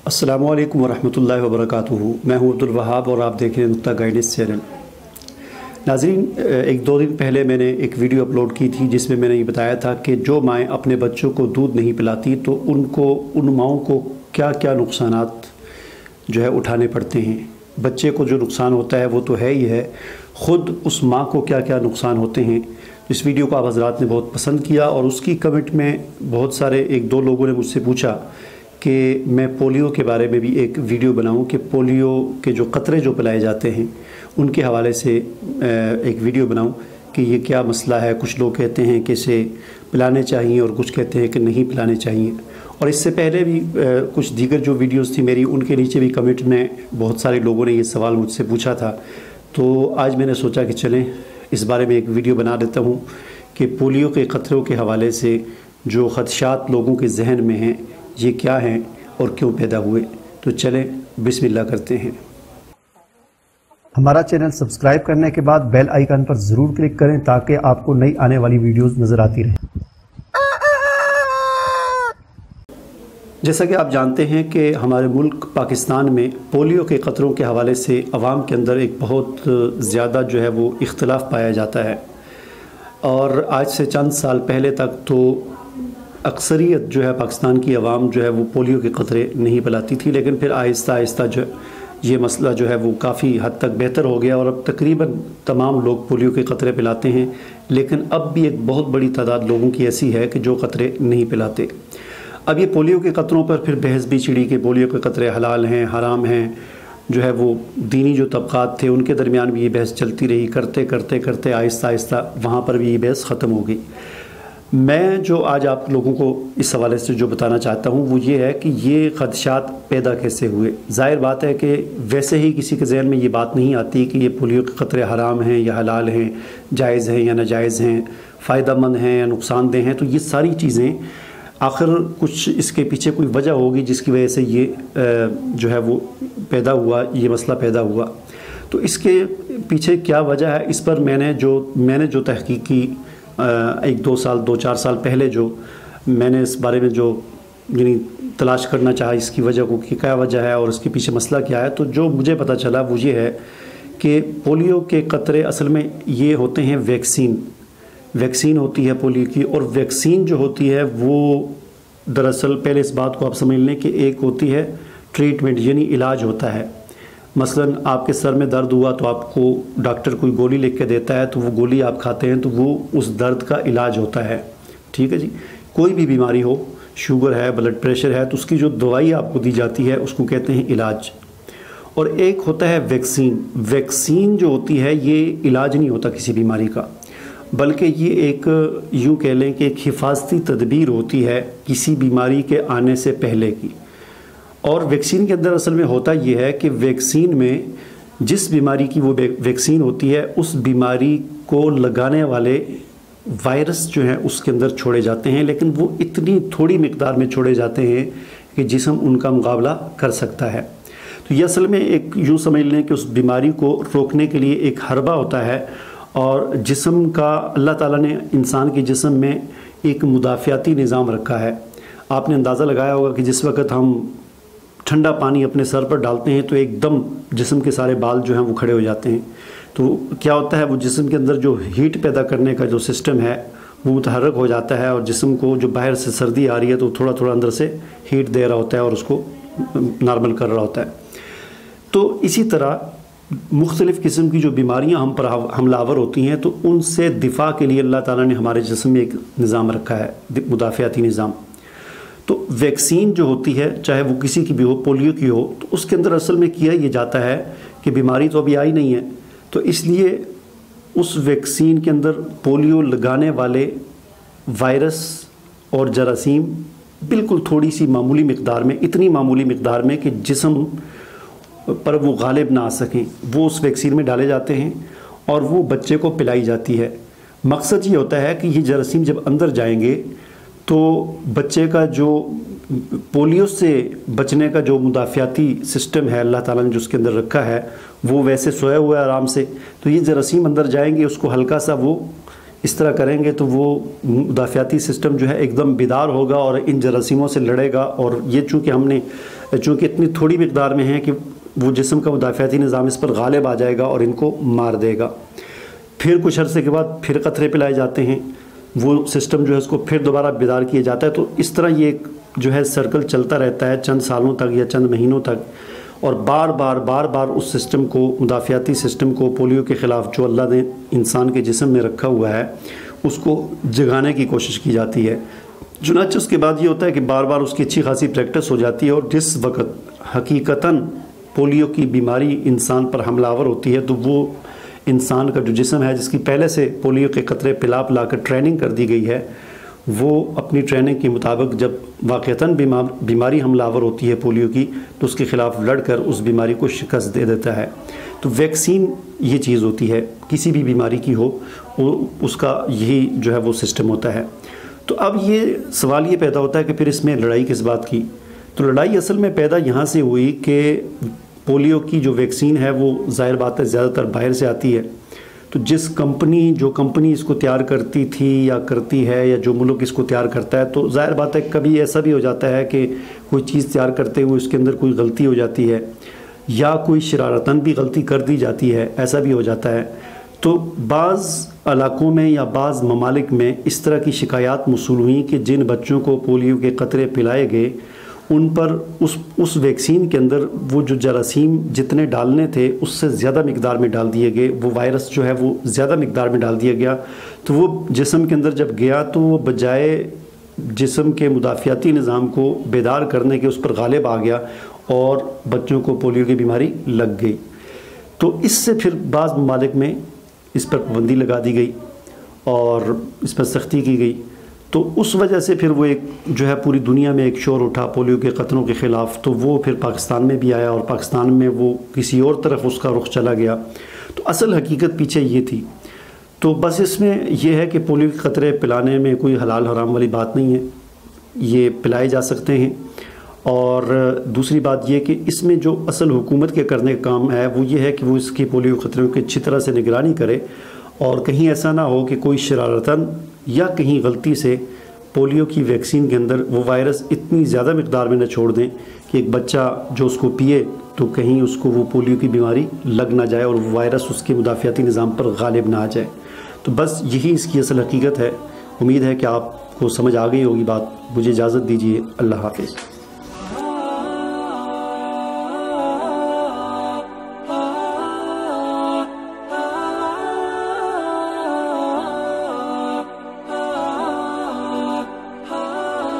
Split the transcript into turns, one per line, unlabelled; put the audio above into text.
अस्सलामु अलैकुम वरहमतुल्लाहि वबरकातुहू। मैं हूँ अब्दुल वहाब और आप देख रहे हैं नुक्ता गाइडेंस चैनल। नाज़रीन, एक दो दिन पहले मैंने एक वीडियो अपलोड की थी जिसमें मैंने ये बताया था कि जो माएँ अपने बच्चों को दूध नहीं पिलाती तो उन माओं को क्या क्या नुकसानात जो है उठाने पड़ते हैं। बच्चे को जो नुकसान होता है वो तो है ही है, ख़ुद उस माँ को क्या क्या नुकसान होते हैं। इस वीडियो को आप हज़रात ने बहुत पसंद किया और उसकी कमेंट में बहुत सारे एक दो लोगों ने मुझसे पूछा कि मैं पोलियो के बारे में भी एक वीडियो बनाऊं कि पोलियो के जो कतरे जो पिलाए जाते हैं उनके हवाले से एक वीडियो बनाऊं कि ये क्या मसला है। कुछ लोग कहते हैं कि इसे पिलाने चाहिए और कुछ कहते हैं कि नहीं पिलाने चाहिए। और इससे पहले भी कुछ दीगर जो वीडियोस थी मेरी, उनके नीचे भी कमेंट में बहुत सारे लोगों ने ये सवाल मुझसे पूछा था। तो आज मैंने सोचा कि चलें इस बारे में एक वीडियो बना देता हूँ कि पोलियो के ख़तरों के हवाले से जो ख़दशात लोगों के जहन में हैं ये क्या हैं और क्यों पैदा हुए। तो चलें बिस्मिल्लाह करते हैं।
हमारा चैनल सब्सक्राइब करने के बाद बेल आइकन पर ज़रूर क्लिक करें ताकि आपको नई आने वाली वीडियोस नज़र आती रहें।
जैसा कि आप जानते हैं कि हमारे मुल्क पाकिस्तान में पोलियो के ख़तरों के हवाले से अवाम के अंदर एक बहुत ज़्यादा जो है वो इख्तलाफ पाया जाता है। और आज से चंद साल पहले तक तो अक्सरियत जो है पाकिस्तान की आवाम जो है वो पोलियो के ख़तरे नहीं पिलाती थी, लेकिन फिर आहिस्ता आहिस्ता जो ये मसला जो है वो काफ़ी हद तक बेहतर हो गया और अब तकरीबन तमाम लोग पोलियो के ख़तरे पिलाते हैं। लेकिन अब भी एक बहुत बड़ी तादाद लोगों की ऐसी है कि जो ख़तरे नहीं पिलाते। अब ये पोलियो के ख़तरों पर फिर बहस भी छिड़ी कि पोलियो के ख़तरे हलाल हैं हराम हैं। जो है वो दीनी जो तबक़ात थे उनके दरमियान भी ये बहस चलती रही। करते करते करते आहिस्ता आहिस्ता वहाँ पर भी ये बहस ख़त्म हो गई। मैं जो आज आप लोगों को इस हवाले से जो बताना चाहता हूँ वो ये है कि ये ख़दशात पैदा कैसे हुए। ज़ाहिर बात है कि वैसे ही किसी के जहन में ये बात नहीं आती कि ये पोलियो के ख़तरे हराम हैं या हलाल हैं, जायज़ हैं या नाजायज़ हैं, फ़ायदेमंद हैं या नुकसानदेह हैं। तो ये सारी चीज़ें आखिर कुछ इसके पीछे कोई वजह होगी जिसकी वजह से ये जो है वो पैदा हुआ, ये मसला पैदा हुआ। तो इसके पीछे क्या वजह है, इस पर मैंने जो तहक़ीक़ की एक दो चार साल पहले जो मैंने इस बारे में जो यानी तलाश करना चाहा इसकी वजह को कि क्या वजह है और इसके पीछे मसला क्या है, तो जो मुझे पता चला वो ये है कि पोलियो के क़तरे असल में ये होते हैं वैक्सीन होती है पोलियो की। और वैक्सीन जो होती है वो दरअसल पहले इस बात को आप समझ लें कि एक होती है ट्रीटमेंट यानी इलाज होता है। मसलन आपके सर में दर्द हुआ तो आपको डॉक्टर कोई गोली लिख के देता है, तो वो गोली आप खाते हैं तो वो उस दर्द का इलाज होता है। ठीक है जी। कोई भी बीमारी हो, शुगर है, ब्लड प्रेशर है, तो उसकी जो दवाई आपको दी जाती है उसको कहते हैं इलाज। और एक होता है वैक्सीन जो होती है ये इलाज नहीं होता किसी बीमारी का, बल्कि ये एक यूँ कह लें कि एक हिफाजती तदबीर होती है किसी बीमारी के आने से पहले की। और वैक्सीन के अंदर असल में होता ये है कि वैक्सीन में जिस बीमारी की वो वैक्सीन होती है उस बीमारी को लगाने वाले वायरस जो हैं उसके अंदर छोड़े जाते हैं, लेकिन वो इतनी थोड़ी मिकदार में छोड़े जाते हैं कि जिस्म उनका मुकाबला कर सकता है। तो ये असल में एक यूँ समझ लें कि उस बीमारी को रोकने के लिए एक हरबा होता है। और जिस्म का अल्लाह ताला ने इंसान के जिस्म में एक मुदाफ़ियाती निज़ाम रखा है। आपने अंदाज़ा लगाया होगा कि जिस वक़्त हम ठंडा पानी अपने सर पर डालते हैं तो एकदम जिस्म के सारे बाल जो हैं वो खड़े हो जाते हैं। तो क्या होता है, वो जिस्म के अंदर जो हीट पैदा करने का जो सिस्टम है वो मुतहर्रक हो जाता है और जिस्म को जो बाहर से सर्दी आ रही है तो थोड़ा थोड़ा अंदर से हीट दे रहा होता है और उसको नॉर्मल कर रहा होता है। तो इसी तरह मुख्तलिफ़ किस्म की जो बीमारियां हम पर हमलावर होती हैं तो उनसे दिफा के लिए अल्लाह ताला ने हमारे जिस्म में एक निज़ाम रखा है, मुदाफ़ियाती निज़ाम। तो वैक्सीन जो होती है चाहे वो किसी की भी हो, पोलियो की हो, तो उसके अंदर असल में किया ये जाता है कि बीमारी तो अभी आई नहीं है, तो इसलिए उस वैक्सीन के अंदर पोलियो लगाने वाले वायरस और जरासीम बिल्कुल थोड़ी सी मामूली मिक़दार में, इतनी मामूली मिक़दार में कि जिस्म पर वो गालिब ना आ सकें, वो उस वैक्सीन में डाले जाते हैं और वो बच्चे को पिलाई जाती है। मकसद ये होता है कि ये जरासीम जब अंदर जाएंगे तो बच्चे का जो पोलियो से बचने का जो मुदाफ़ियाती सिस्टम है अल्लाह ताला ने जो उसके अंदर रखा है वो वैसे सोया हुआ है आराम से, तो ये जरासीम अंदर जाएंगे, उसको हल्का सा वो اس طرح کریں گے تو وہ مدافعتی سسٹم جو ہے ایک دم بیدار ہوگا اور ان جراثیموں سے لڑے گا، اور یہ چونکہ اتنی تھوڑی مقدار میں ہیں کہ وہ جسم کا مدافعتی نظام اس پر غالب آ جائے گا اور ان کو مار دے گا۔ پھر کچھ عرصے کے بعد پھر قطرے پلائے جاتے ہیں، وہ سسٹم جو ہے اس کو پھر دوبارہ بیدار کیا جاتا ہے۔ تو اس طرح یہ جو ہے سرکل چلتا رہتا ہے چند سالوں تک یا چند مہینوں تک، اور بار بار اس سسٹم کو، مدافعتی سسٹم کو پولیو کے خلاف جو اللہ نے انسان کے جسم میں رکھا ہوا ہے اس کو جگانے کی کوشش کی جاتی ہے۔ چنانچہ اس کے بعد یہ ہوتا ہے کہ بار بار اس کی اچھی خاصی پریکٹس ہو جاتی ہے، اور جس وقت حقیقتاً پولیو کی بیماری انسان پر حملہ آور ہوتی ہے تو وہ انسان کا جو جسم ہے، جس کی پہلے سے پولیو کے قطرے پلا کر ٹریننگ کر دی گئی ہے، وہ اپنی ٹریننگ کے مطابق جب واقعتاً بیماری حملہ آور ہوتی ہے پولیو کی تو اس کے خلاف لڑ کر اس بیماری کو شکست دے دیتا ہے۔ تو ویکسین یہ چیز ہوتی ہے، کسی بھی بیماری کی ہو اس کا یہی جو ہے وہ سسٹم ہوتا ہے۔ تو اب یہ سوال یہ پیدا ہوتا ہے کہ پھر اس میں لڑائی کس بات کی؟ تو لڑائی اصل میں پیدا یہاں سے ہوئی کہ پولیو کی جو ویکسین ہے وہ ظاہر بات ہے زیادہ تر باہر سے آتی ہے، تو جو کمپنی اس کو تیار کرتی تھی یا کرتی ہے، یا جو ملک اس کو تیار کرتا ہے، تو ظاہر بات ہے کبھی ایسا بھی ہو جاتا ہے کہ کوئی چیز تیار کرتے ہوئے اس کے اندر کوئی غلطی ہو جاتی ہے، یا کوئی شرارتاً بھی غلطی کر دی جاتی ہے، ایسا بھی ہو جاتا ہے۔ تو بعض علاقوں میں یا بعض ممالک میں اس طرح کی شکایات موصول ہوئیں کہ جن بچوں کو پولیو کے قطرے پلائے گئے ان پر اس ویکسین کے اندر وہ جو جراثیم جتنے ڈالنے تھے اس سے زیادہ مقدار میں ڈال دیے گئے، وہ وائرس جو ہے وہ زیادہ مقدار میں ڈال دیا گیا، تو وہ جسم کے اندر جب گیا تو وہ بجائے جسم کے مدافعتی نظام کو بیدار کرنے کے اس پر غالب آ گیا اور بچوں کو پولیو کی بیماری لگ گئی۔ تو اس سے پھر بعض ممالک میں اس پر پابندی لگا دی گئی اور اس پر سختی کی گئی، تو اس وجہ سے پھر وہ ایک جو ہے پوری دنیا میں ایک شور اٹھا پولیو کے قطروں کے خلاف، تو وہ پھر پاکستان میں بھی آیا اور پاکستان میں وہ کسی اور طرف اس کا رخ چلا گیا۔ تو اصل حقیقت پیچھے یہ تھی۔ تو بس اس میں یہ ہے کہ پولیو کے قطرے پلانے میں کوئی حلال حرام والی بات نہیں ہے، یہ پلائے جا سکتے ہیں۔ اور دوسری بات یہ کہ اس میں جو اصل حکومت کے کرنے کا کام ہے وہ یہ ہے کہ وہ اس کی پولیو خطروں کی اچھی طرح سے نگرانی کرے، اور کہیں ایسا نہ ہو کہ کوئی شرارتاً یا کہیں غلطی سے پولیو کی ویکسین کے اندر وہ وائرس اتنی زیادہ مقدار میں نہ چھوڑ دیں کہ ایک بچہ جو اس کو پیے تو کہیں اس کو وہ پولیو کی بیماری لگ نہ جائے اور وہ وائرس اس کے مدافعتی نظام پر غالب نہ آ جائے۔ تو بس یہی اس کی اصل حقیقت ہے۔ امید ہے کہ آپ کو سمجھ آ گئی ہوگی بات۔ مجھے اجازت دیجیے، اللہ حافظ۔